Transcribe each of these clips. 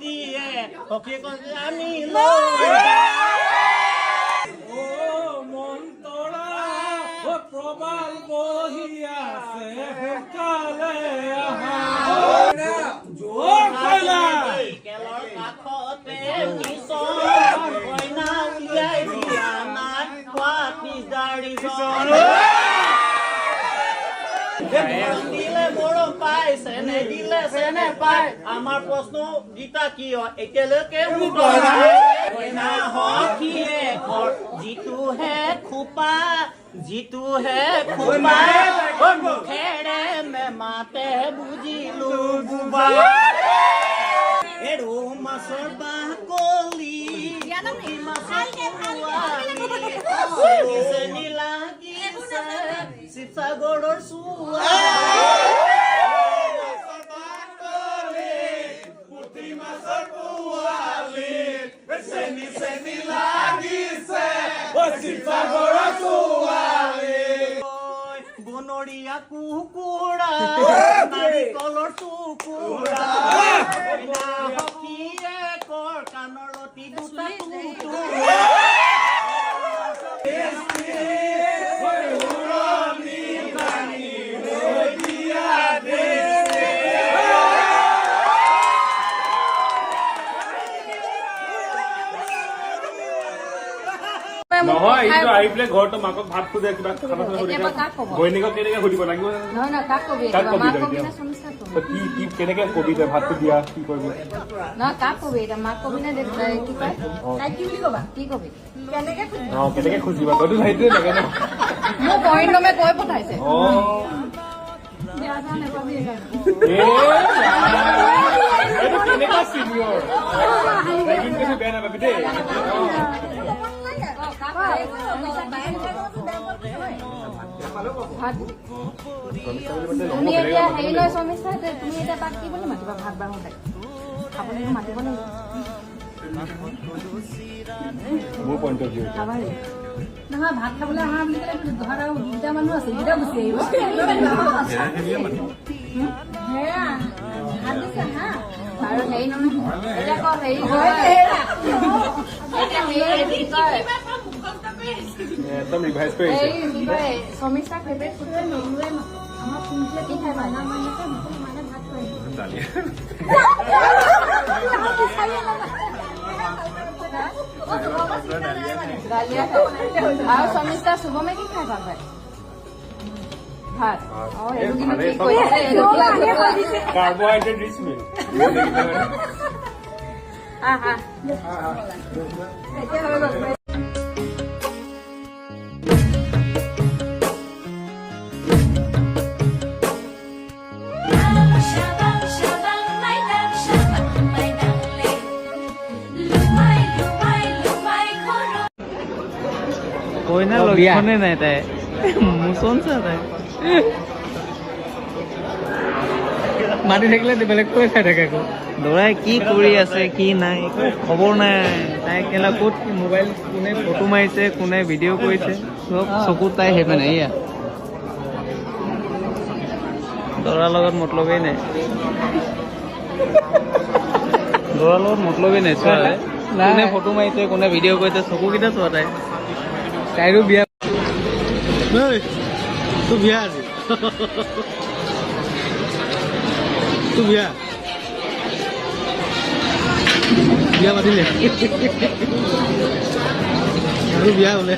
দিয়ে সখী কৈছে আমি মন্তৰা প্ৰবাল বহি আছে সোনকালে আহা কেলৰ কাষতে মিছন কইনা উলিয়াই দিয়া নাই খোৱা পিছাৰি দিলে বড়ো পাই চেনে দিলে চেনে পাই আমাৰ প্ৰশ্ন গীতা কি হয় এতিয়ালৈকে কইনা সখীয়ে ঘৰ যিটোহে খোপা মুখেৰে মেমাতে বুজিলো বুবা এৰো মাছৰ বাকলি মাছৰ চেনি লাগিছে শিৱসাগৰৰ চুৱা বনৰীয়া কুকুৰা নাৰিকলৰ টুকুৰা সখীয়ে কৰ কাণৰ লতি দুটা নহয় এইটো আহি পেলাই ঘৰতো মাকক ভাত খোজে কিবা খানা গৈনিকক কেনেকে সুধিব লাগিব কি কেনেকে কবি তই ভাতটো দিয়া কি কৰিবি কেনেকে খুজিবা তইতো সেইটোৱে লাগে ন কেনেকা চিনিয়ৰ বেয়া নাপাবি দেই তুমি এতিয়া হেৰি লয় সমস্যা তুমি এতিয়া তাক কি বুলি মাতিবা ভাত বাঢ়োতে খাবলৈ মাতিব লাগিব মোৰ পইণ্ট অফ ভিউ নহয় ভাত খাবলৈ আহা বুলি ক'লে ঘৰত আৰু দুটা মানুহ আছে দুটা গুচি আহিব আৰু হেৰি নহয় এতিয়া ক হেৰি একদম ৰিভাইজ কৰি আহিছে সমস্যা ফেভৰেট ফুড নলুৱে আমাৰ শুনিলে কি খাই ভাল মানে ভাত খাই আৰু সমস্যা শুভমে কি খাই ভাল পায় ভাত কাৰ্বহাইড্ৰেট ৰিচ মিল কইনা লক্ষণে নাই তাই মোচন চা তাই মাতি থাকিলে বেলেগকৈ খাই থাকে আকৌ ল'ৰাই কি কৰি আছে কি নাই একো খবৰ নাই তাই কেলা ক'ত মোবাইল কোনে ফটো মাৰিছে কোনে ভিডিঅ' কৰিছে চব চকুত তাই সেইপে নাই এয়া ল'ৰাৰ লগত মতলবেই নাই ল'ৰাৰ লগত মতলবেই নাই চোৱা কোনে ফটো মাৰিছে কোনে ভিডিঅ' কৰিছে চকুকেইটা চোৱা তাই তাইৰো বিয়া তোৰ বিয়া আজি তোৰ বিয়া মাতিলে আৰু বিয়া বোলে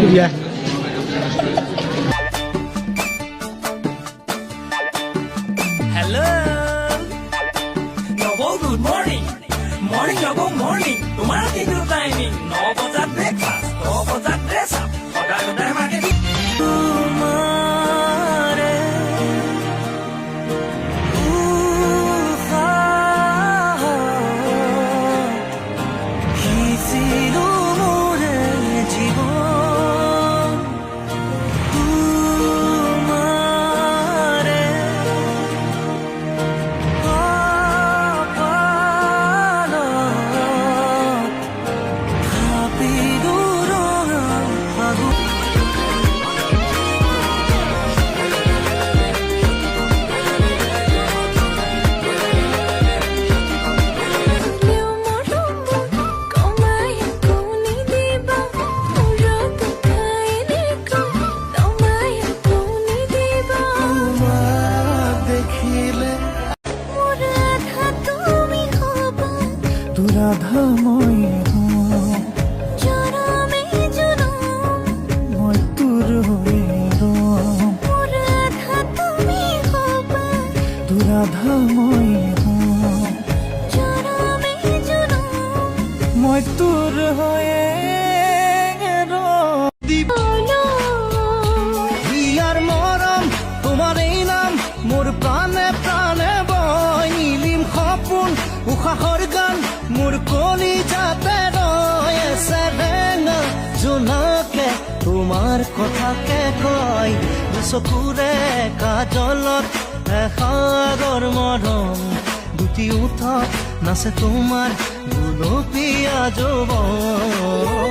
বিয়া Morning, tomorrow dinner timing, 9 বজাত breakfast, 10 বজাত dress up, সদায় marketing. ৰাধা মই মই তোৰ হৈ ৰম তোৰ ৰাধা মই তোৰ হৈয়ে হিয়াৰ মৰম তোমাৰ এই নাম মোৰ প্ৰাণে প্ৰাণে বয় নীলিম সপোন উশাহৰ গান মোৰ কলিজাতে ৰয় আছে ৰেঙা জোনাকে তোমাৰ কথাকে কয় চকুৰে কাজলত এসাগৰ মৰম দুটি উঠত নাচে তোমাৰ গুলপীয়া যৌৱন